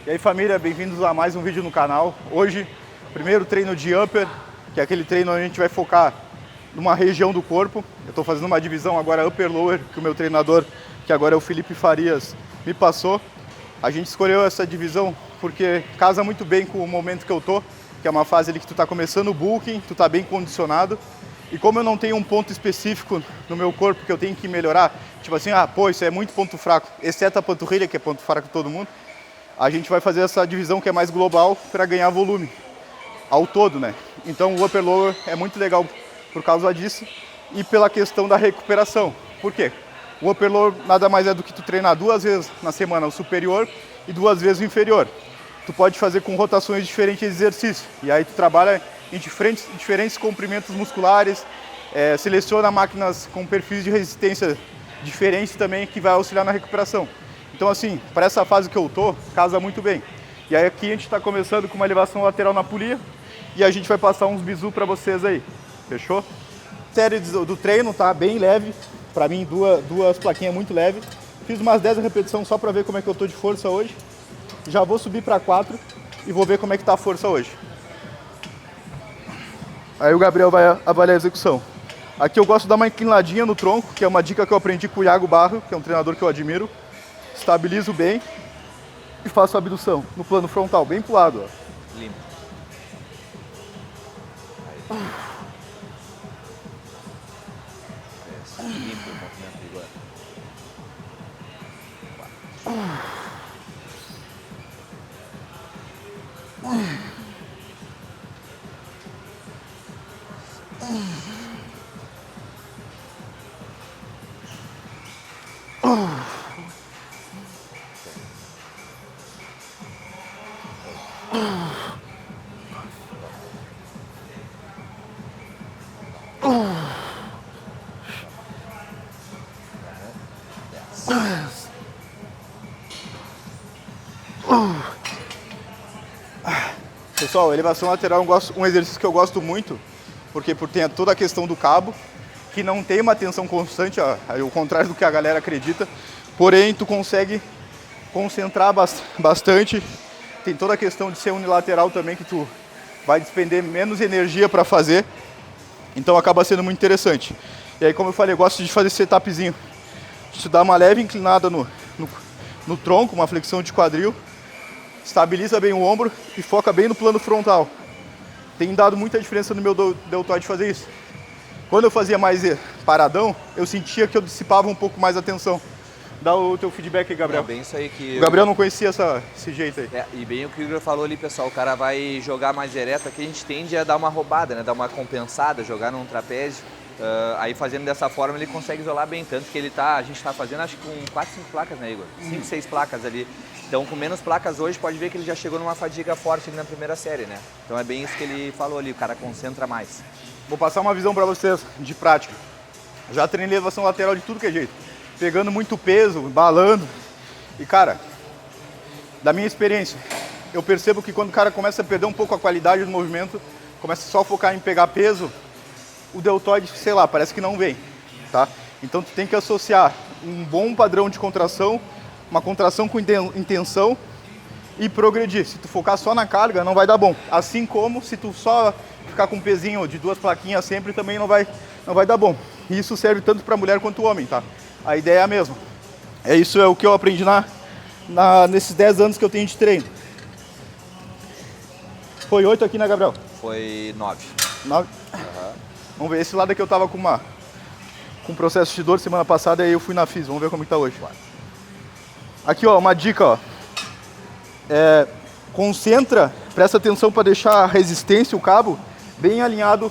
E aí família, bem-vindos a mais um vídeo no canal. Hoje, primeiro treino de upper, que é aquele treino onde a gente vai focar numa região do corpo. Eu estou fazendo uma divisão agora upper-lower, que o meu treinador, que agora é o Felipe Farias, me passou. A gente escolheu essa divisão porque casa muito bem com o momento que eu tô, que é uma fase ali que tu tá começando o bulking, tu tá bem condicionado. E como eu não tenho um ponto específico no meu corpo que eu tenho que melhorar, tipo assim, pô, isso é muito ponto fraco, exceto a panturrilha, que é ponto fraco de todo mundo, a gente vai fazer essa divisão que é mais global para ganhar volume ao todo, né? Então o upper lower é muito legal por causa disso e pela questão da recuperação. Por quê? O upper lower nada mais é do que tu treinar 2 vezes na semana o superior e 2 vezes o inferior. Tu pode fazer com rotações diferentes de exercício e aí tu trabalha em diferentes comprimentos musculares, seleciona máquinas com perfis de resistência diferentes também que vai auxiliar na recuperação. Então assim, para essa fase que eu tô, casa muito bem. E aí aqui a gente está começando com uma elevação lateral na polia e a gente vai passar uns bisu para vocês aí, fechou? Série do treino tá bem leve, para mim duas plaquinhas muito leve. Fiz umas 10 repetições só para ver como é que eu tô de força hoje. Já vou subir para 4 e vou ver como é que tá a força hoje. Aí o Gabriel vai avaliar a execução. Aqui eu gosto de dar uma inclinadinha no tronco, que é uma dica que eu aprendi com o Iago Barro, que é um treinador que eu admiro. Estabilizo bem e faço a abdução no plano frontal, bem pro lado. Ó. Limpo. Limpo o movimento agora. Pessoal, elevação lateral é um exercício que eu gosto muito, porque tem toda a questão do cabo, que não tem uma tensão constante, ao contrário do que a galera acredita, porém tu consegue concentrar bastante, tem toda a questão de ser unilateral também, que tu vai despender menos energia para fazer, então acaba sendo muito interessante. E aí, como eu falei, eu gosto de fazer esse setupzinho, de dar uma leve inclinada no tronco, uma flexão de quadril, estabiliza bem o ombro e foca bem no plano frontal. Tem dado muita diferença no meu deltoide fazer isso. Quando eu fazia mais paradão, eu sentia que eu dissipava um pouco mais a tensão. Dá o teu feedback aí, Gabriel. É bem isso aí que o Gabriel não conhecia esse jeito aí. E bem o que o Igor falou ali, pessoal, o cara vai jogar mais direto, aqui a gente tende a dar uma roubada, né? Dar uma compensada, jogar num trapézio. Aí fazendo dessa forma ele consegue isolar bem, tanto que a gente está fazendo acho que com 4, 5 placas, né, Igor? 5, 6 placas ali. Então com menos placas hoje pode ver que ele já chegou numa fadiga forte ali na primeira série, né? Então é bem isso que ele falou ali, o cara concentra mais. Vou passar uma visão para vocês de prática. Já treinei elevação lateral de tudo que é jeito. Pegando muito peso, balando. E cara, da minha experiência, eu percebo que quando o cara começa a perder um pouco a qualidade do movimento, começa só a focar em pegar peso, o deltoide, sei lá, parece que não vem, tá? Então tu tem que associar um bom padrão de contração, uma contração com intenção e progredir. Se tu focar só na carga, não vai dar bom. Assim como se tu só ficar com um pezinho de 2 plaquinhas sempre, também não vai dar bom. E isso serve tanto para mulher quanto homem, tá? A ideia é a mesma. Isso é o que eu aprendi nesses 10 anos que eu tenho de treino. Foi 8 aqui, né, Gabriel? Foi 9. 9? Vamos ver, esse lado aqui eu tava com processo de dor semana passada e aí eu fui na FIS, vamos ver como que tá hoje. Aqui, ó, uma dica, ó. Concentra, presta atenção para deixar a resistência, o cabo, bem alinhado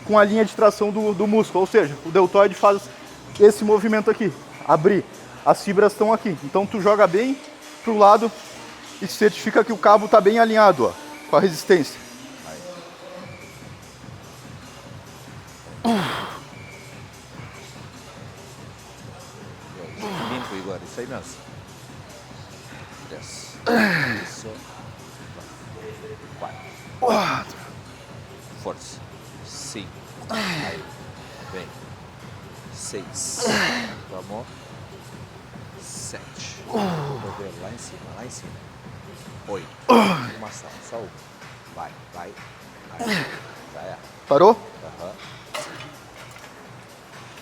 com a linha de tração do músculo, ou seja, o deltoide faz esse movimento aqui, abrir, as fibras estão aqui, então tu joga bem pro lado e certifica que o cabo tá bem alinhado, ó, com a resistência. Limpo, Igor, isso aí mesmo. 3. Isso. 4. Força. 5. Aí. Vem. 6. Vamos. 7. Cotovelo lá em cima, lá em cima. 8. Uma só uma. Vai. Já é. Parou? Uhum.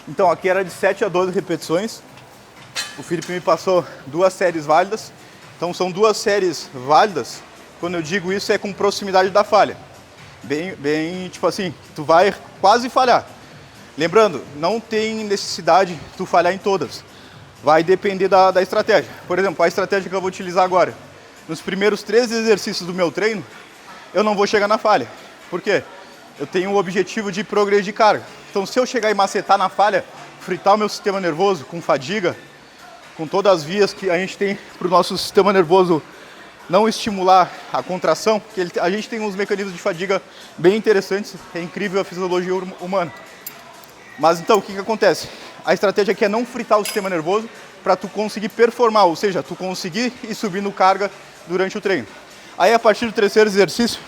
Então aqui era de 7 a 12 repetições. O Felipe me passou 2 séries válidas. Então são 2 séries válidas. Quando eu digo isso é com proximidade da falha. Bem, tipo assim, tu vai quase falhar. Lembrando, não tem necessidade de tu falhar em todas. Vai depender da estratégia. Por exemplo, a estratégia que eu vou utilizar agora. Nos primeiros 3 exercícios do meu treino, eu não vou chegar na falha. Por quê? Eu tenho o objetivo de progredir carga. Então, se eu chegar e macetar na falha, fritar o meu sistema nervoso com fadiga, com todas as vias que a gente tem para o nosso sistema nervoso não estimular a contração, porque a gente tem uns mecanismos de fadiga bem interessantes, é incrível a fisiologia humana. Mas então, o que acontece? A estratégia aqui é não fritar o sistema nervoso para tu conseguir performar, ou seja, tu conseguir ir subindo carga durante o treino. Aí, a partir do 3º exercício,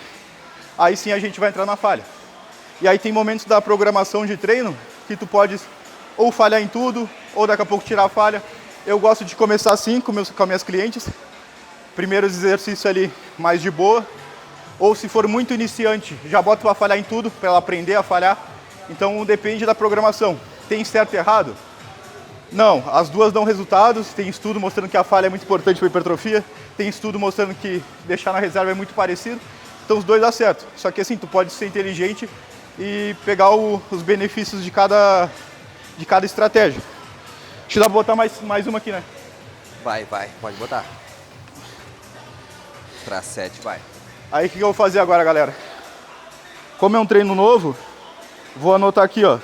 aí sim a gente vai entrar na falha. E aí tem momentos da programação de treino que tu pode ou falhar em tudo, ou daqui a pouco tirar a falha. Eu gosto de começar assim com as minhas clientes. Primeiros exercícios ali mais de boa. Ou se for muito iniciante, já boto para falhar em tudo, para ela aprender a falhar. Então depende da programação. Tem certo e errado? Não, as duas dão resultados. Tem estudo mostrando que a falha é muito importante para a hipertrofia. Tem estudo mostrando que deixar na reserva é muito parecido. Então os dois dão certo. Só que assim, tu pode ser inteligente e pegar os benefícios de cada estratégia. Deixa eu botar mais uma aqui, né? Vai, pode botar. Pra 7, vai. Aí o que eu vou fazer agora, galera? Como é um treino novo, vou anotar aqui, ó.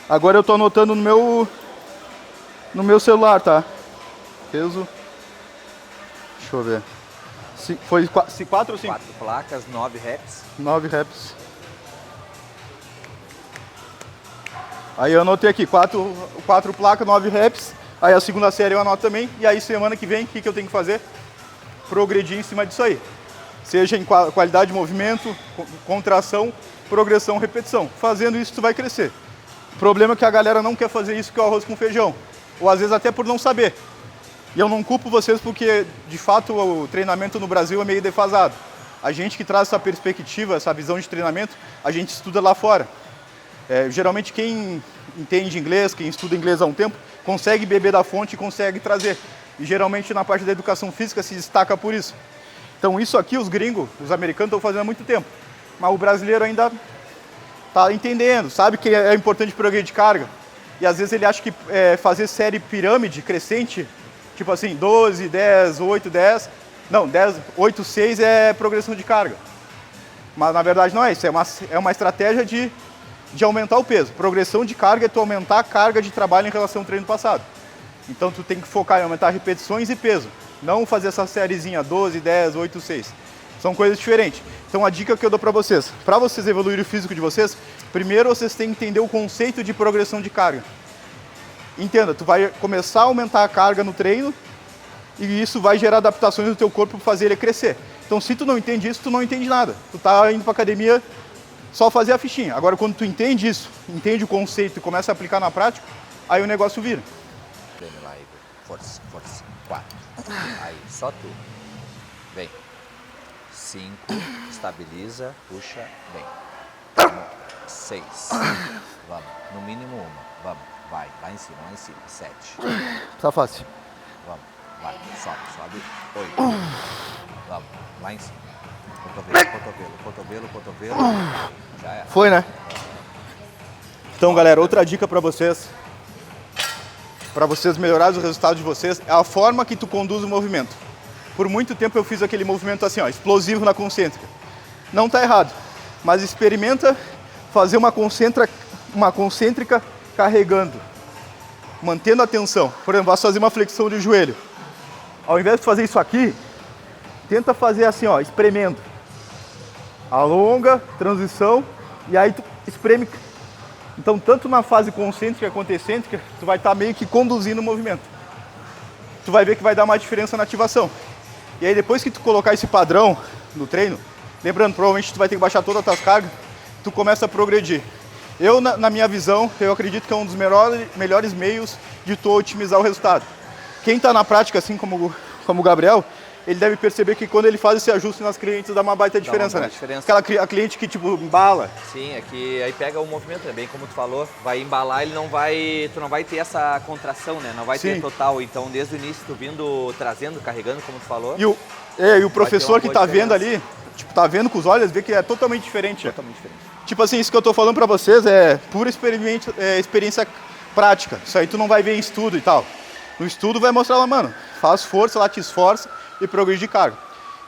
Agora eu tô anotando no meu celular, tá? Peso. Deixa eu ver. Foi 4 ou 5? 4 placas, 9 reps. 9 reps. Aí eu anotei aqui, 4 placas, 9 reps. Aí a segunda série eu anoto também. E aí semana que vem, o que eu tenho que fazer? Progredir em cima disso aí. Seja em qualidade de movimento, contração, progressão, repetição. Fazendo isso, tu vai crescer. O problema é que a galera não quer fazer isso, que é o arroz com feijão. Ou às vezes até por não saber. E eu não culpo vocês porque, de fato, o treinamento no Brasil é meio defasado. A gente que traz essa perspectiva, essa visão de treinamento, a gente estuda lá fora. Geralmente quem entende inglês, quem estuda inglês há um tempo, consegue beber da fonte e consegue trazer. E geralmente na parte da educação física se destaca por isso. Então isso aqui os gringos, os americanos estão fazendo há muito tempo. Mas o brasileiro ainda está entendendo, sabe que é importante progredir de carga. E às vezes ele acha que fazer série pirâmide crescente, tipo assim, 12, 10, 8, 10... Não, 10, 8, 6 é progressão de carga. Mas na verdade não é isso, é uma estratégia de aumentar o peso. Progressão de carga é tu aumentar a carga de trabalho em relação ao treino passado. Então tu tem que focar em aumentar repetições e peso. Não fazer essa sériezinha 12, 10, 8, 6. São coisas diferentes. Então a dica que eu dou para vocês evoluir o físico de vocês, primeiro vocês têm que entender o conceito de progressão de carga. Entenda, tu vai começar a aumentar a carga no treino e isso vai gerar adaptações no teu corpo para fazer ele crescer. Então se tu não entende isso, tu não entende nada. Tu tá indo para academia só fazer a fichinha. Agora quando tu entende isso, entende o conceito e começa a aplicar na prática, aí o negócio vira. Prêmio lá, Igor. Força. 4. Aí, só tu. Vem. 5. Estabiliza. Puxa. Vem. 6. Vamos. No mínimo uma. Vamos. Vai. Lá em cima. 7. Tá fácil. Vamos. Vai. Sobe. 8. Vamos. Lá em cima. Cotovelo. Já é. Foi, né? Então, galera, outra dica para vocês melhorarem os resultados de vocês, é a forma que tu conduz o movimento. Por muito tempo eu fiz aquele movimento assim, ó, explosivo na concêntrica. Não tá errado, mas experimenta fazer uma concêntrica carregando, mantendo a tensão. Por exemplo, vai fazer uma flexão de joelho. Ao invés de fazer isso aqui, tenta fazer assim, ó, espremendo. Alonga, transição, e aí tu espreme. Então, tanto na fase concêntrica quanto excêntrica, tu vai estar meio que conduzindo o movimento. Tu vai ver que vai dar uma diferença na ativação. E aí, depois que tu colocar esse padrão no treino, lembrando, provavelmente tu vai ter que baixar todas as tuas cargas, tu começa a progredir. Na minha visão, eu acredito que é um dos melhores meios de tu otimizar o resultado. Quem está na prática, assim como o Gabriel, ele deve perceber que quando ele faz esse ajuste nas clientes dá uma baita diferença, né? A cliente que tipo embala. Sim, é que aí pega o movimento, é bem como tu falou, vai embalar, tu não vai ter essa contração, né? Não vai ter total. Então desde o início tu vindo trazendo, carregando, como tu falou. E o professor que tá vendo ali, tipo, tá vendo com os olhos, vê que é totalmente diferente. Totalmente diferente. Tipo assim, isso que eu tô falando pra vocês é pura experiência prática. Isso aí tu não vai ver em estudo e tal. No estudo vai mostrar lá, mano, faz força, lá te esforça e progride de carga.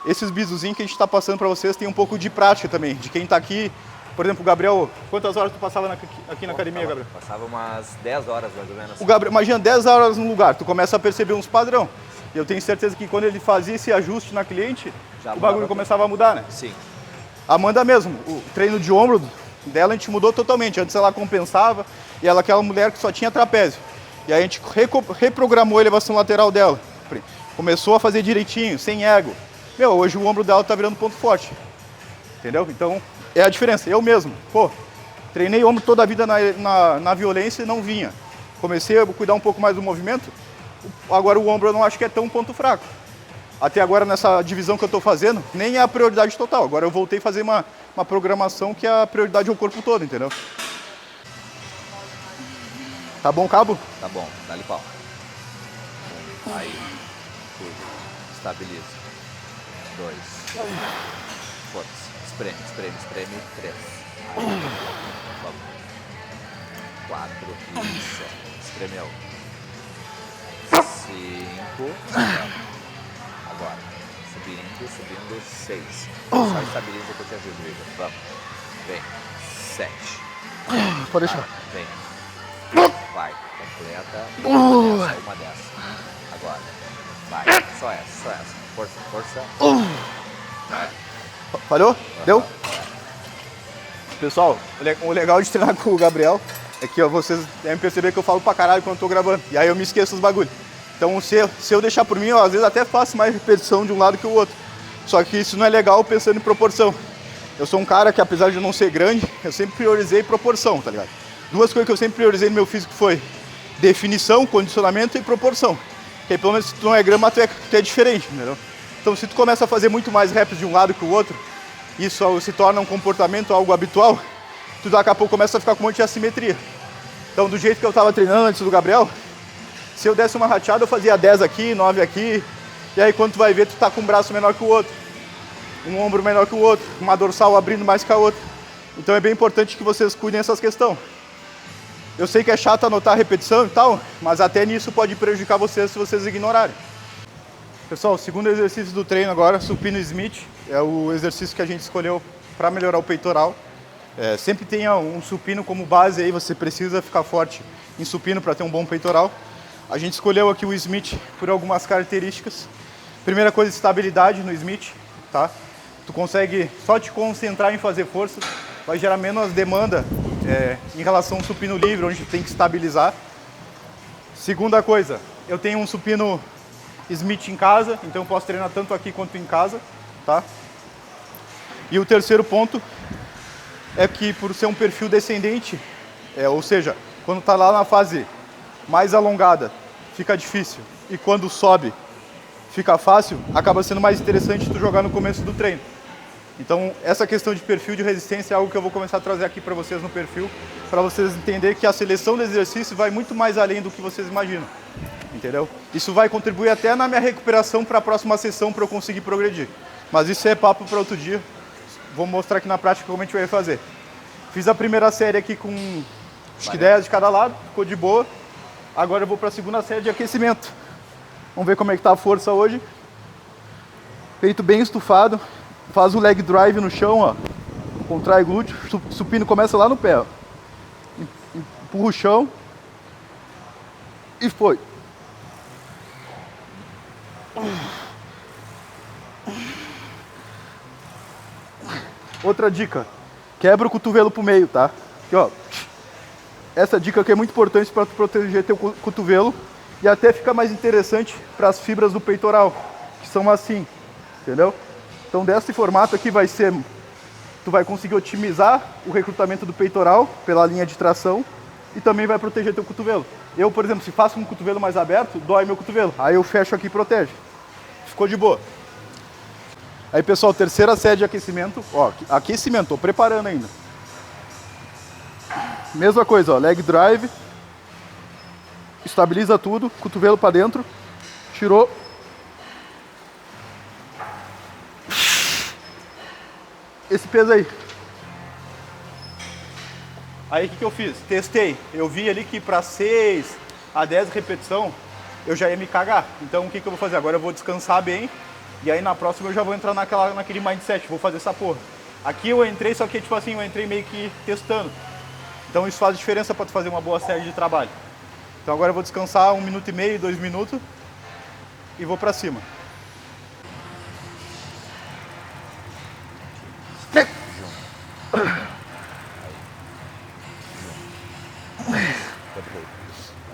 Esses bizuzinhos que a gente tá passando pra vocês tem um pouco de prática também, de quem tá aqui. Por exemplo, o Gabriel, quantas horas tu passava aqui na academia, Gabriel? Passava umas 10 horas, mais ou menos. O Gabriel, imagina, 10 horas no lugar, tu começa a perceber uns padrão. E eu tenho certeza que quando ele fazia esse ajuste na cliente, o bagulho começava a mudar, né? Sim. A Amanda mesmo, o treino de ombro dela a gente mudou totalmente. Antes ela compensava e ela aquela mulher que só tinha trapézio. E aí a gente reprogramou a elevação lateral dela. Começou a fazer direitinho, sem ego. Hoje o ombro dela tá virando ponto forte. Entendeu? Então, é a diferença. Eu mesmo, treinei ombro toda a vida na violência e não vinha. Comecei a cuidar um pouco mais do movimento. Agora o ombro eu não acho que é tão ponto fraco. Até agora nessa divisão que eu estou fazendo, nem é a prioridade total. Agora eu voltei a fazer uma programação que é a prioridade ao corpo todo, entendeu? Tá bom o cabo? Tá bom, dá-lhe pau. Aí, tudo. Estabiliza. 2. Força. Espreme. 3. Aí. Vamos. 4. Isso. Espremeu. 5. Agora. Subindo. 6. Só estabiliza que eu te ajudo, Igor. Vamos. Vem. 7. Pode deixar. Vem. Vai. Completa. Uma dessa. Agora. Vai. Só essa. Força. Vai. Falhou? Deu? Pessoal, o legal de treinar com o Gabriel é que vocês devem perceber que eu falo pra caralho quando eu tô gravando. E aí eu me esqueço dos bagulhos. Então se eu deixar por mim, às vezes até faço mais repetição de um lado que o outro. Só que isso não é legal pensando em proporção. Eu sou um cara que, apesar de não ser grande, eu sempre priorizei proporção, tá ligado? Duas coisas que eu sempre priorizei no meu físico foi definição, condicionamento e proporção. Porque aí, pelo menos se tu não é grama, tu é diferente, entendeu? Então se tu começa a fazer muito mais reps de um lado que o outro, isso se torna um comportamento, algo habitual, tu daqui a pouco começa a ficar com um monte de assimetria. Então do jeito que eu tava treinando antes do Gabriel, se eu desse uma rateada eu fazia 10 aqui, 9 aqui, e aí quando tu vai ver tu tá com um braço menor que o outro, um ombro menor que o outro, uma dorsal abrindo mais que a outra. Então é bem importante que vocês cuidem dessas questões. Eu sei que é chato anotar a repetição e tal, mas até nisso pode prejudicar vocês se vocês ignorarem. Pessoal, o segundo exercício do treino agora, supino Smith, é o exercício que a gente escolheu para melhorar o peitoral. Sempre tenha um supino como base aí, você precisa ficar forte em supino para ter um bom peitoral. A gente escolheu aqui o Smith por algumas características. Primeira coisa, estabilidade no Smith, tá? Tu consegue só te concentrar em fazer força, vai gerar menos demanda em relação ao supino livre, onde tem que estabilizar. Segunda coisa, eu tenho um supino Smith em casa, então eu posso treinar tanto aqui quanto em casa, tá? E o terceiro ponto é que por ser um perfil descendente, ou seja, quando tá lá na fase mais alongada, fica difícil, e quando sobe, fica fácil, acaba sendo mais interessante tu jogar no começo do treino. Então, essa questão de perfil de resistência é algo que eu vou começar a trazer aqui para vocês no perfil, para vocês entenderem que a seleção do exercício vai muito mais além do que vocês imaginam, entendeu? Isso vai contribuir até na minha recuperação para a próxima sessão para eu conseguir progredir. Mas isso é papo para outro dia, vou mostrar aqui na prática como a gente vai fazer. Fiz a primeira série aqui com acho que 10 de cada lado, ficou de boa. Agora eu vou para a segunda série de aquecimento. Vamos ver como é que tá a força hoje. Peito bem estufado. Faz o leg drive no chão, ó. Contrai glúteo. Supino começa lá no pé, ó. Empurra o chão. E foi. Outra dica. Quebra o cotovelo pro meio, tá? Aqui, ó. Essa dica aqui é muito importante para tu proteger teu cotovelo e até fica mais interessante para as fibras do peitoral, que são assim, entendeu? Então desse formato aqui vai ser tu vai conseguir otimizar o recrutamento do peitoral pela linha de tração e também vai proteger teu cotovelo. Eu, por exemplo, se faço um cotovelo mais aberto, dói meu cotovelo. Aí eu fecho aqui e protege. Ficou de boa. Aí, pessoal, terceira série de aquecimento. Ó, aquecimento, tô preparando ainda. Mesma coisa, ó, leg drive. Estabiliza tudo, cotovelo para dentro. Tirou. Esse peso aí. Aí o que eu fiz? Testei. Eu vi ali que para 6 a 10 repetição eu já ia me cagar. Então o que eu vou fazer? Agora eu vou descansar bem. E aí na próxima eu já vou entrar naquele mindset. Vou fazer essa porra. Aqui eu entrei, só que tipo assim, eu entrei meio que testando. Então isso faz diferença para tu fazer uma boa série de trabalho. Então agora eu vou descansar 1 minuto e meio, 2 minutos. E vou para cima.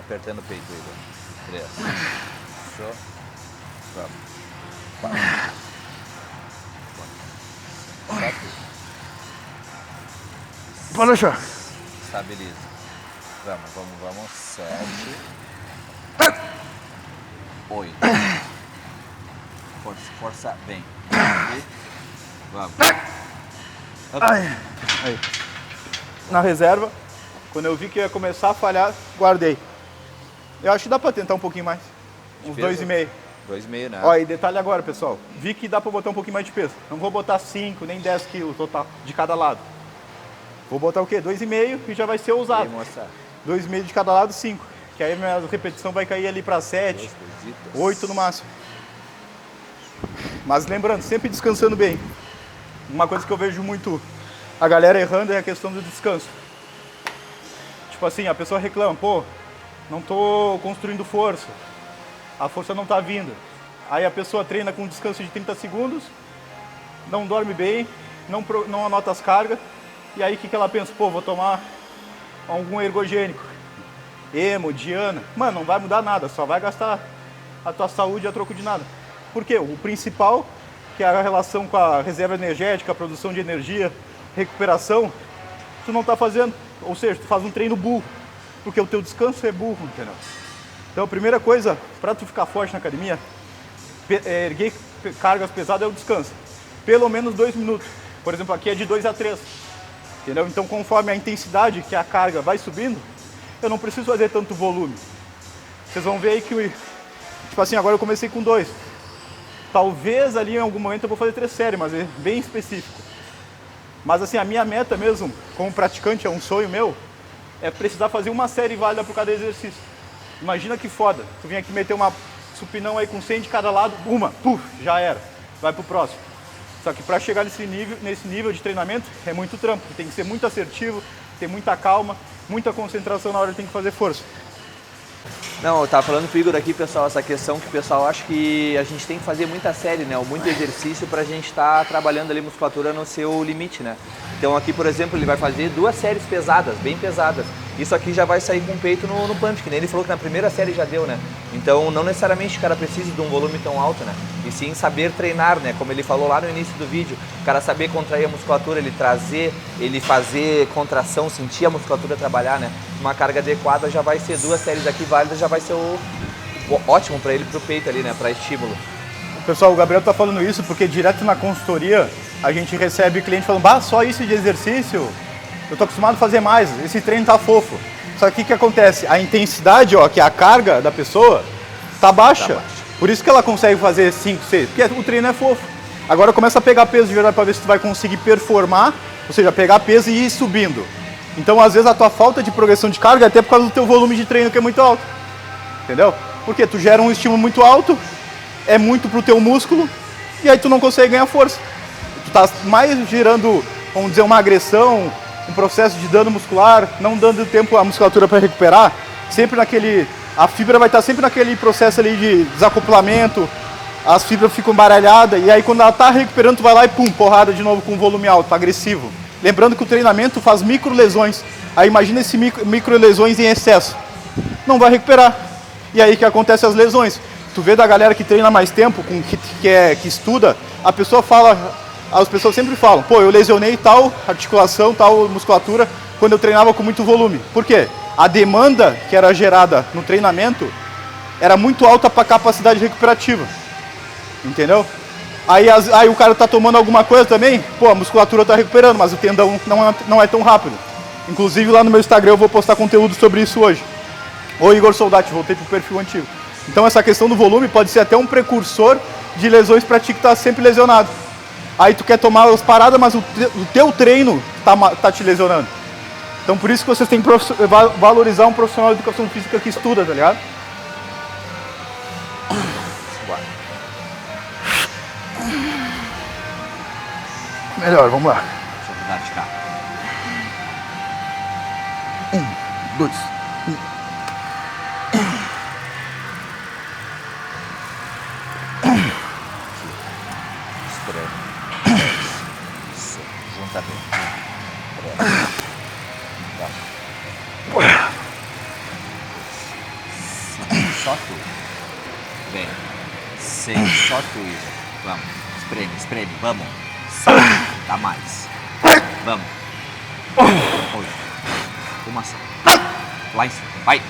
Apertando o peito aí, 3. Show. Vamos. 4. 7. Pode deixar. Estabiliza. Vamos. 7. 8. Força bem. Vamos. Aí. Na reserva, quando eu vi que ia começar a falhar, guardei. Eu acho que dá pra tentar um pouquinho mais. Uns 2,5. 2,5, né? Ó, e detalhe agora, pessoal. Vi que dá pra botar um pouquinho mais de peso. Não vou botar 5, nem 10 quilos total, de cada lado. Vou botar o quê? 2,5 e já vai ser ousado. 2,5 de cada lado, 5. Que aí a minha repetição vai cair ali pra 7, 8 no máximo. Mas lembrando, sempre descansando bem. Uma coisa que eu vejo muito a galera errando é a questão do descanso. Tipo assim, a pessoa reclama, pô, não tô construindo força, a força não tá vindo. Aí a pessoa treina com um descanso de 30 segundos, não dorme bem, não anota as cargas, e aí o que ela pensa? Pô, vou tomar algum ergogênico, emo, diana. Mano, não vai mudar nada, só vai gastar a tua saúde a troco de nada. Por quê? O principal, que é a relação com a reserva energética, a produção de energia, recuperação, tu não tá fazendo. Ou seja, tu faz um treino burro, porque o teu descanso é burro, entendeu? Então a primeira coisa, para tu ficar forte na academia, erguer cargas pesadas é o descanso. Pelo menos 2 minutos. Por exemplo, aqui é de 2 a 3. Entendeu? Então conforme a intensidade que a carga vai subindo, eu não preciso fazer tanto volume. Vocês vão ver aí que, tipo assim, agora eu comecei com 2. Talvez ali em algum momento eu vou fazer 3 séries, mas é bem específico. Mas assim, a minha meta mesmo, como praticante, é um sonho meu, é precisar fazer uma série válida por cada exercício. Imagina que foda, tu vem aqui meter uma supinão aí com 100 de cada lado, já era, vai pro próximo. Só que para chegar nesse nível de treinamento é muito trampo, tem que ser muito assertivo, ter muita calma, muita concentração na hora que tem que fazer força. Não, eu tava falando com o Igor aqui, pessoal, essa questão que o pessoal acha que a gente tem que fazer muita série, né? Ou muito exercício pra gente estar trabalhando ali musculatura no seu limite, né? Então aqui, por exemplo, ele vai fazer 2 séries pesadas, bem pesadas. Isso aqui já vai sair com o peito no punch, que nem ele falou que na primeira série já deu, né? Então não necessariamente o cara precisa de um volume tão alto, né? E sim saber treinar, né? Como ele falou lá no início do vídeo, o cara saber contrair a musculatura, ele trazer, ele fazer contração, sentir a musculatura trabalhar, né? Uma carga adequada já vai ser 2 séries aqui válidas, já vai ser ótimo para ele, pro peito ali, né? Para estímulo. Pessoal, o Gabriel tá falando isso porque direto na consultoria a gente recebe cliente falando, bah, só isso de exercício? Eu tô acostumado a fazer mais, esse treino tá fofo. Só que o que acontece? A intensidade, ó, que é a carga da pessoa, tá baixa. Por isso que ela consegue fazer 5, 6, porque o treino é fofo. Agora começa a pegar peso de verdade para ver se tu vai conseguir performar, ou seja, pegar peso e ir subindo. Então, às vezes, a tua falta de progressão de carga é até por causa do teu volume de treino que é muito alto. Entendeu? Porque tu gera um estímulo muito alto, é muito pro teu músculo, e aí tu não consegue ganhar força. Tu tá mais gerando, vamos dizer, uma agressão, um processo de dano muscular, não dando tempo à musculatura para recuperar, sempre naquele... A fibra vai estar sempre naquele processo ali de desacoplamento, as fibras ficam baralhadas, e aí quando ela está recuperando, tu vai lá e pum, porrada de novo com volume alto, agressivo. Lembrando que o treinamento faz micro lesões, aí imagina esse micro lesões em excesso. Não vai recuperar. E aí que acontece as lesões. Tu vê da galera que treina mais tempo, que estuda, a pessoa fala as pessoas sempre falam, pô, eu lesionei tal articulação, tal musculatura quando eu treinava com muito volume. Por quê? A demanda que era gerada no treinamento era muito alta para a capacidade recuperativa. Entendeu? Aí o cara tá tomando alguma coisa também, pô, a musculatura tá recuperando, mas o tendão não é tão rápido. Inclusive lá no meu Instagram eu vou postar conteúdo sobre isso hoje. Ô Igor Soldati, voltei pro perfil antigo. Então essa questão do volume pode ser até um precursor de lesões para ti que tá sempre lesionado. Aí tu quer tomar as paradas, mas o teu treino tá te lesionando. Então por isso que vocês têm que valorizar um profissional de educação física que estuda, tá ligado? Melhor, vamos lá. Deixa eu dar de cá. 1, 2, 1. Isso. Junta bem. Só tu. Bem. Sem só tu, Igor. Vamos. Espreme. Vamos. Dá mais. Vamos. Oi. Uma só. Lá em cima. Vai.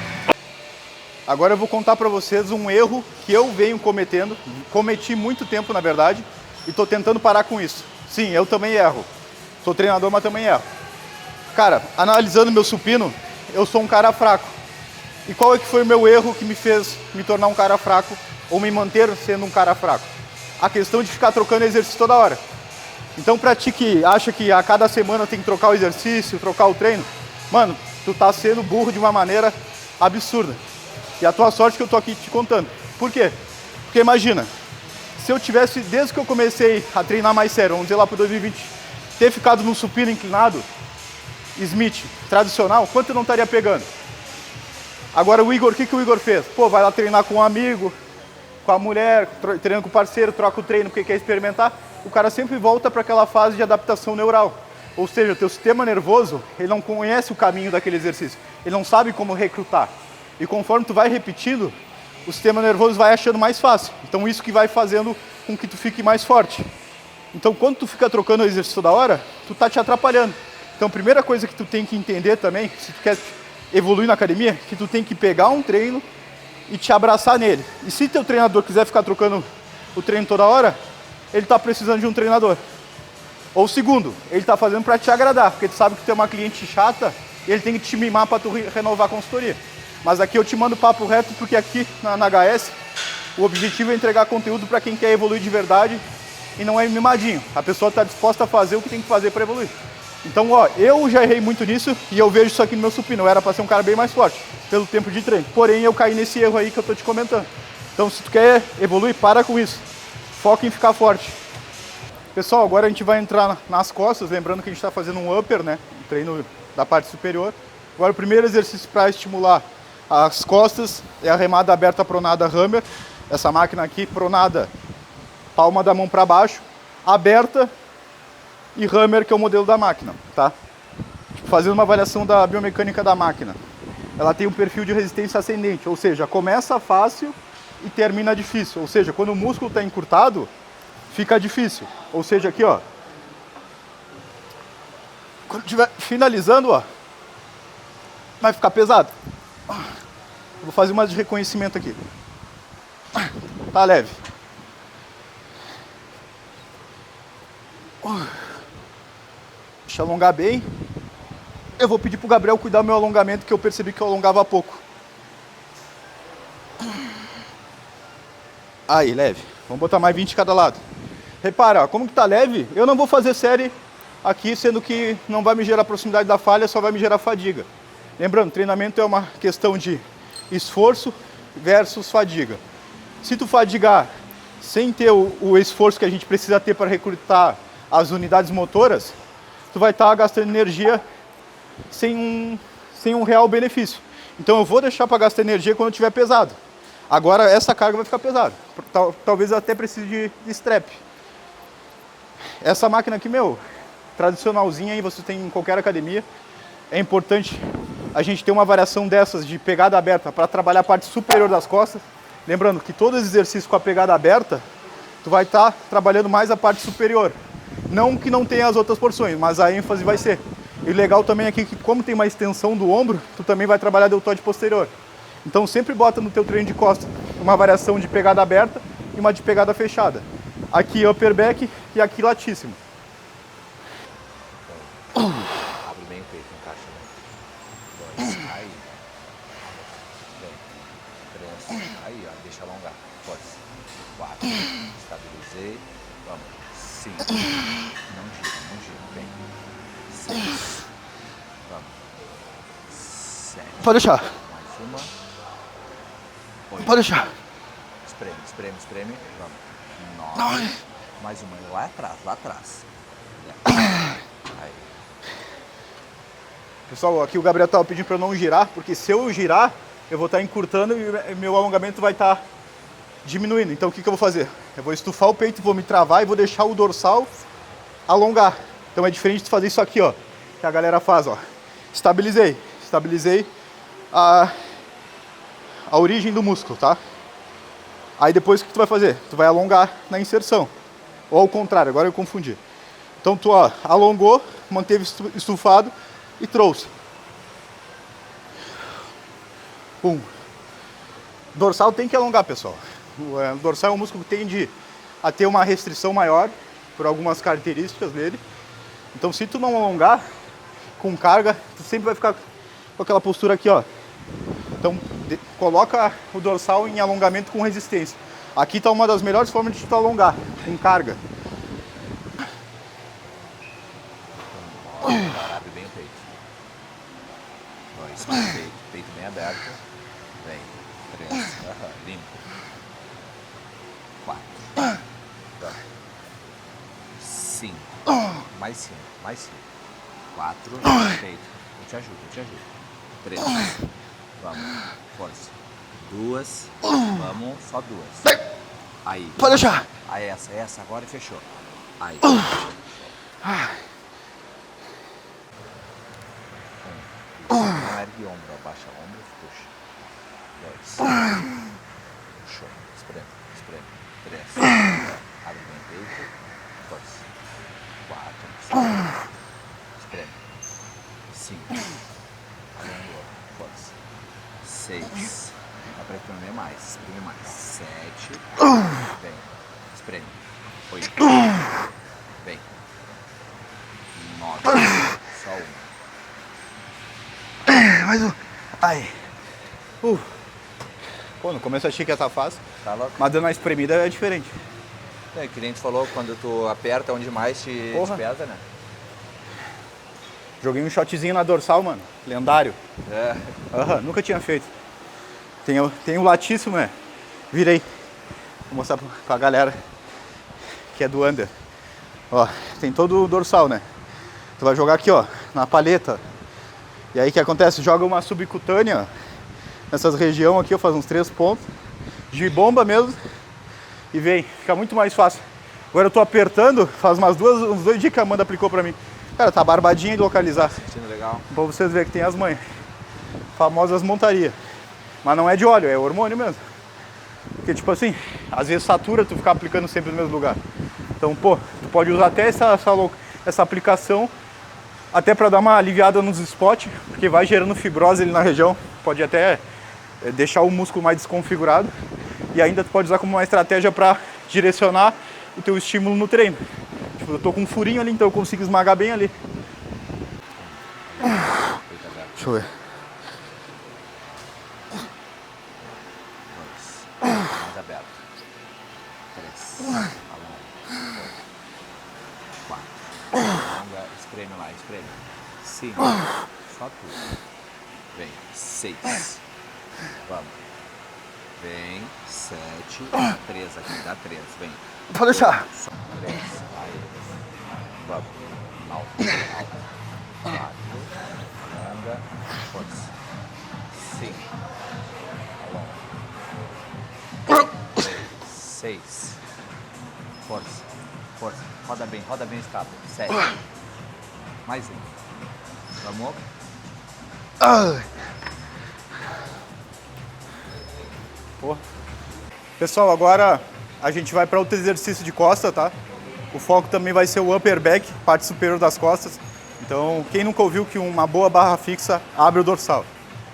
Agora eu vou contar pra vocês um erro que eu venho cometendo. Cometi muito tempo, na verdade, e tô tentando parar com isso. Sim, eu também erro. Sou treinador, mas também erro. Cara, analisando meu supino, eu sou um cara fraco. E qual é que foi o meu erro que me fez me tornar um cara fraco ou me manter sendo um cara fraco? A questão de ficar trocando exercício toda hora. Então, pra ti que acha que a cada semana tem que trocar o exercício, trocar o treino, mano, tu tá sendo burro de uma maneira absurda. E a tua sorte que eu tô aqui te contando. Por quê? Porque imagina, se eu tivesse, desde que eu comecei a treinar mais sério, vamos dizer lá pro 2020, ter ficado num supino inclinado, Smith, tradicional, quanto eu não estaria pegando? Agora o Igor, o que o Igor fez? Pô, vai lá treinar com um amigo, com a mulher, treinando com o parceiro, troca o treino porque quer experimentar. O cara sempre volta para aquela fase de adaptação neural. Ou seja, o teu sistema nervoso, ele não conhece o caminho daquele exercício. Ele não sabe como recrutar. E conforme tu vai repetindo, o sistema nervoso vai achando mais fácil. Então isso que vai fazendo com que tu fique mais forte. Então quando tu fica trocando o exercício toda hora, tu tá te atrapalhando. Então a primeira coisa que tu tem que entender também, se tu quer evoluir na academia, que tu tem que pegar um treino e te abraçar nele. E se teu treinador quiser ficar trocando o treino toda hora, ele está precisando de um treinador. Ou segundo, ele está fazendo para te agradar, porque tu sabe que tu é uma cliente chata e ele tem que te mimar para tu renovar a consultoria. Mas aqui eu te mando papo reto, porque aqui na HS o objetivo é entregar conteúdo para quem quer evoluir de verdade e não é mimadinho. A pessoa está disposta a fazer o que tem que fazer para evoluir. Então, ó, eu já errei muito nisso e eu vejo isso aqui no meu supino. Eu era para ser um cara bem mais forte, pelo tempo de treino. Porém, eu caí nesse erro aí que eu tô te comentando. Então, se tu quer evoluir, para com isso. Foca em ficar forte. Pessoal, agora a gente vai entrar nas costas, lembrando que a gente está fazendo um upper, né? Um treino da parte superior. Agora o primeiro exercício para estimular as costas é a remada aberta pronada hammer. Essa máquina aqui, pronada, palma da mão para baixo, aberta e hammer, que é o modelo da máquina, tá? Fazendo uma avaliação da biomecânica da máquina. Ela tem um perfil de resistência ascendente, ou seja, começa fácil e termina difícil. Ou seja, quando o músculo está encurtado, fica difícil. Ou seja, aqui, ó, quando estiver finalizando, ó, vai ficar pesado. Vou fazer uma de reconhecimento aqui. Tá leve. Deixa eu alongar bem. Eu vou pedir pro Gabriel cuidar do meu alongamento, que eu percebi que eu alongava pouco. Aí, leve. Vamos botar mais 20 de cada lado. Repara, ó, como que tá leve, eu não vou fazer série aqui, sendo que não vai me gerar proximidade da falha, só vai me gerar fadiga. Lembrando, treinamento é uma questão de esforço versus fadiga. Se tu fadigar sem ter o esforço que a gente precisa ter para recrutar as unidades motoras, tu vai estar gastando energia sem um real benefício. Então eu vou deixar para gastar energia quando eu estiver pesado. Agora essa carga vai ficar pesada. Talvez eu até precise de strap. Essa máquina aqui, meu, tradicionalzinha, aí você tem em qualquer academia. É importante a gente ter uma variação dessas de pegada aberta para trabalhar a parte superior das costas. Lembrando que todos os exercícios com a pegada aberta, tu vai estar trabalhando mais a parte superior. Não que não tenha as outras porções, mas a ênfase vai ser. E o legal também aqui é que como tem uma extensão do ombro, tu também vai trabalhar deltoide posterior. Então sempre bota no teu treino de costas uma variação de pegada aberta e uma de pegada fechada. Aqui upper back e aqui latíssimo. Abre bem o peito, encaixa bem. 2, aí. Vem. 3, aí, ó, deixa alongar. Força. 4, estabilizei. Vamos. 5. Não gira, vem. 6. Vamos. 7. Pode deixar. Mais uma. 8. Pode deixar. Espreme. Vamos. 9. Mais uma. Lá atrás. Aí. Pessoal, aqui o Gabriel estava pedindo para eu não girar, porque se eu girar, eu vou estar encurtando e meu alongamento vai estar diminuindo. Então o que eu vou fazer? Eu vou estufar o peito, vou me travar e vou deixar o dorsal alongar. Então é diferente de fazer isso aqui, ó, que a galera faz, ó. Estabilizei a origem do músculo, tá? Aí depois o que tu vai fazer? Tu vai alongar na inserção. Ou ao contrário, agora eu confundi. Então tu, ó, alongou, manteve estufado e trouxe. Pum. Dorsal tem que alongar, pessoal. O dorsal é um músculo que tende a ter uma restrição maior por algumas características dele. Então se tu não alongar com carga, tu sempre vai ficar com aquela postura aqui, ó. Então coloca o dorsal em alongamento com resistência. Aqui está uma das melhores formas de tu alongar, com carga. Abre bem o peito. 2, peito bem aberto. Vem. 3, limpo. 4. 5. Mais 5. 4. Peito. Eu te ajudo. 3. Vamos. Força. 2. Vamos. Só 2. Aí. Pode deixar. Aí essa. Agora fechou. Aí. Não ergue ombro, abaixa ombro e puxa. 2. Puxou. Espreme. 3. Abre bem o peito. Força. 4. Espreme. 5. Alongou. Força. 6. Espreme mais. 7. Vem. Espreme. 8. Vem. 9. Só 1. Mais um. Ai. Pô, no começo eu achei que ia estar fácil. Tá louco? Mas dando uma espremida é diferente. É, que nem tu falou, quando tu aperta onde mais te pesa, né? Joguei um shotzinho na dorsal, mano. Lendário. É. Nunca tinha feito. Tem o latíssimo, né? Virei. Vou mostrar pra galera que é do under. Ó, tem todo o dorsal, né? Tu vai jogar aqui, ó, na palheta. E aí o que acontece? Joga uma subcutânea nessas regiões aqui, eu faço uns 3 pontos de bomba mesmo e vem, fica muito mais fácil. Agora eu tô apertando, faz uns 2 dias que a Amanda aplicou pra mim. Cara, tá barbadinha de localizar. Sentindo legal. Pra vocês verem que tem as manhas. Famosas montarias. Mas não é de óleo, é hormônio mesmo. Porque tipo assim, às vezes satura tu ficar aplicando sempre no mesmo lugar. Então, pô, tu pode usar até essa aplicação até para dar uma aliviada nos spots, porque vai gerando fibrose ali na região, pode até deixar o músculo mais desconfigurado e ainda tu pode usar como uma estratégia para direcionar o teu estímulo no treino. Tipo, eu tô com um furinho ali, então eu consigo esmagar bem ali. Deixa eu ver. 2. Mais aberto. 3. 4. Alonga, espreme lá, espreme. 5. Só tudo. Vem. 6. Vamos. Vem. 7. 3 aqui, dá 3. Vem. Pode deixar. 3. Aí. Vamos. Alto. 4. Alonga. Força. 5. Alonga. 6. Força. Roda bem o escapo. 7. Mais um. Vamos. Pô. Pessoal, agora a gente vai para outro exercício de costa, tá? O foco também vai ser o upper back, parte superior das costas. Então, quem nunca ouviu que uma boa barra fixa abre o dorsal?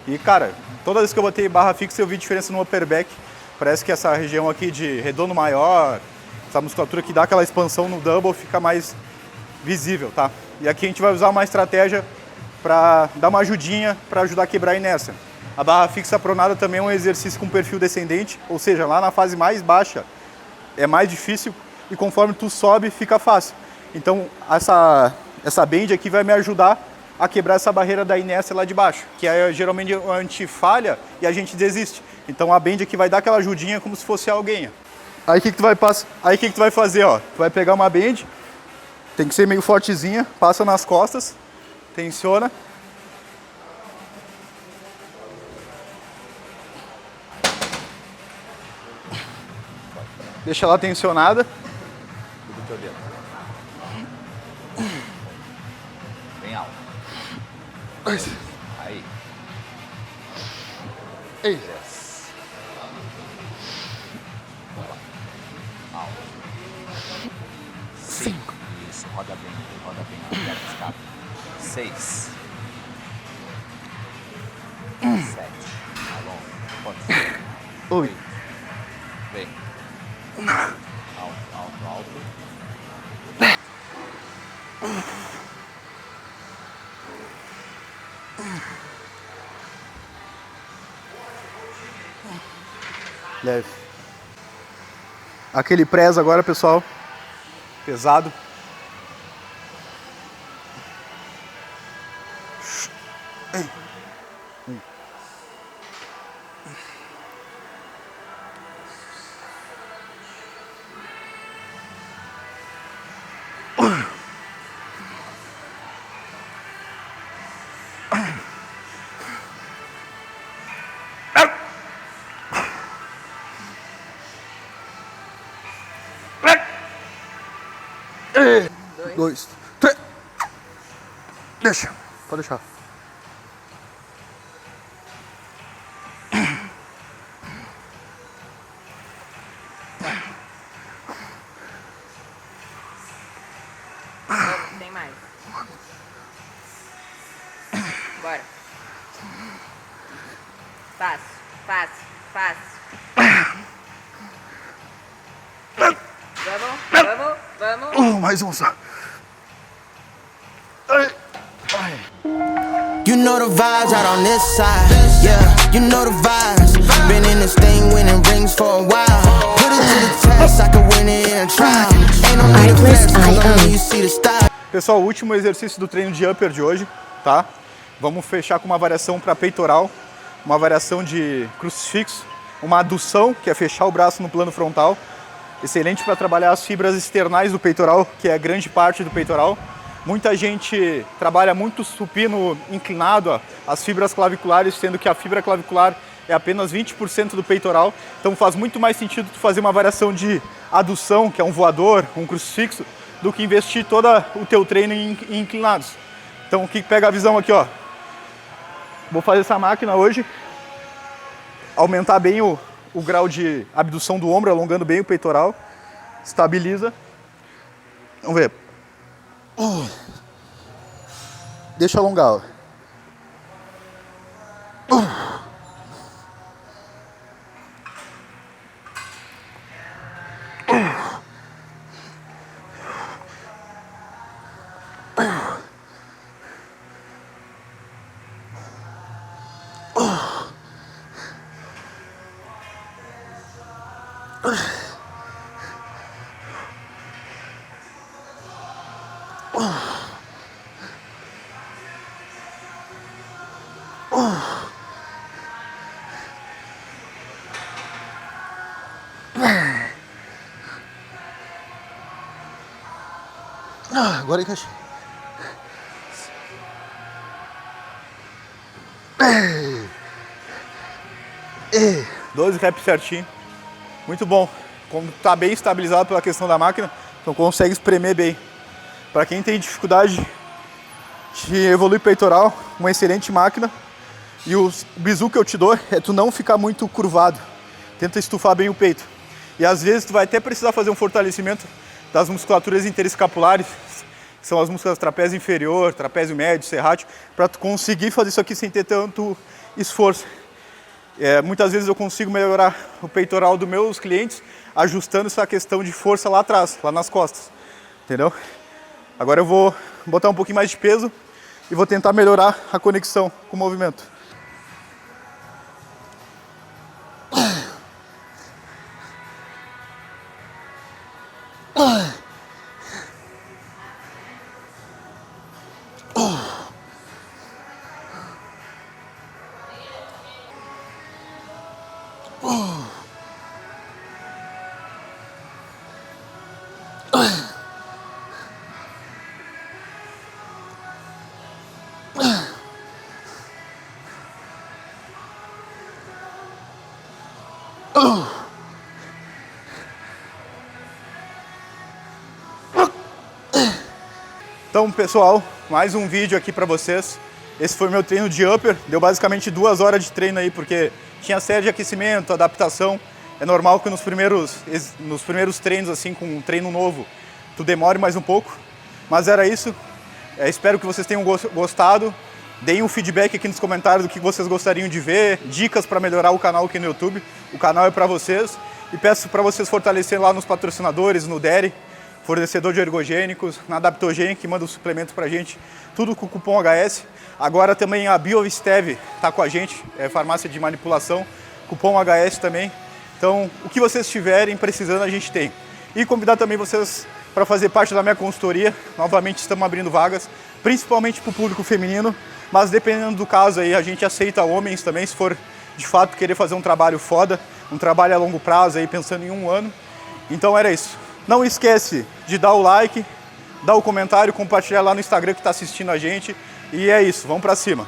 E, cara, toda vez que eu botei barra fixa eu vi diferença no upper back. Parece que essa região aqui de redondo maior, essa musculatura que dá aquela expansão no dumbbell fica mais visível, tá? E aqui a gente vai usar uma estratégia para dar uma ajudinha para ajudar a quebrar a inércia. A barra fixa pronada também é um exercício com perfil descendente, ou seja, lá na fase mais baixa é mais difícil e conforme tu sobe fica fácil. Então essa band aqui vai me ajudar a quebrar essa barreira da inércia lá de baixo, que é geralmente a gente falha e a gente desiste. Então a band aqui vai dar aquela ajudinha como se fosse alguém. Aí o que tu vai fazer, ó? Tu vai pegar uma band, tem que ser meio fortezinha, passa nas costas, tensiona. Deixa ela tensionada. Do teu dedo. Bem alto. Aí. Yes. Alto. 5. Isso, roda bem, aperta a escada. 6. 7. Tá bom. Pode ser. 8. Vem. Alto. Leve. Aquele press agora, pessoal. Pesado. Dois, três. Deixa. Pode deixar. Tem mais. Bora. Fácil. Vamos. Mais um só. You know the vibes out on this side, yeah. You know the vibes. Been in this thing winning rings for a while. Put it to the test, I can win it in a trial. Ain't no need to flex, 'cause only you see the style. Pessoal, o último exercício do treino de upper de hoje, tá? Vamos fechar com uma variação para peitoral, uma variação de crucifixo, uma adução, que é fechar o braço no plano frontal. Excelente para trabalhar as fibras externais do peitoral, que é grande parte do peitoral. Muita gente trabalha muito supino inclinado, ó, as fibras claviculares, sendo que a fibra clavicular é apenas 20% do peitoral. Então faz muito mais sentido tu fazer uma variação de adução, que é um voador, um crucifixo, do que investir todo o teu treino em inclinados. Então o que pega a visão aqui, ó. Vou fazer essa máquina hoje, aumentar bem o grau de abdução do ombro, alongando bem o peitoral, estabiliza. Vamos ver. Deixa alongar, ó. Agora encaixa. 12 reps certinho. Muito bom. Como está bem estabilizado pela questão da máquina, então consegue espremer bem. Para quem tem dificuldade de evoluir peitoral, uma excelente máquina. E o bizu que eu te dou é tu não ficar muito curvado. Tenta estufar bem o peito. E às vezes tu vai até precisar fazer um fortalecimento das musculaturas interescapulares, que são as músculas trapézio inferior, trapézio médio, serrátil, para tu conseguir fazer isso aqui sem ter tanto esforço. Muitas vezes eu consigo melhorar o peitoral dos meus clientes ajustando essa questão de força lá atrás, lá nas costas, entendeu? Agora eu vou botar um pouquinho mais de peso e vou tentar melhorar a conexão com o movimento. Então, pessoal, mais um vídeo aqui para vocês. Esse foi meu treino de upper. Deu basicamente 2 horas de treino aí, porque tinha série de aquecimento, adaptação. É normal que nos primeiros treinos, assim, com um treino novo, tu demore mais um pouco. Mas era isso. Espero que vocês tenham gostado. Deem um feedback aqui nos comentários do que vocês gostariam de ver, dicas para melhorar o canal aqui no YouTube. O canal é para vocês. E peço para vocês fortalecerem lá nos patrocinadores, no Deri, fornecedor de ergogênicos, na Adaptogen, que manda os suplementos pra gente, tudo com o cupom HS. Agora também a BioVistev está com a gente, é farmácia de manipulação, cupom HS também. Então, o que vocês estiverem precisando, a gente tem. E convidar também vocês para fazer parte da minha consultoria. Novamente estamos abrindo vagas, principalmente para o público feminino, mas dependendo do caso aí, a gente aceita homens também, se for de fato querer fazer um trabalho foda, um trabalho a longo prazo aí, pensando em 1 ano. Então era isso. Não esquece de dar o like, dar o comentário, compartilhar lá no Instagram que está assistindo a gente. E é isso, vamos pra cima.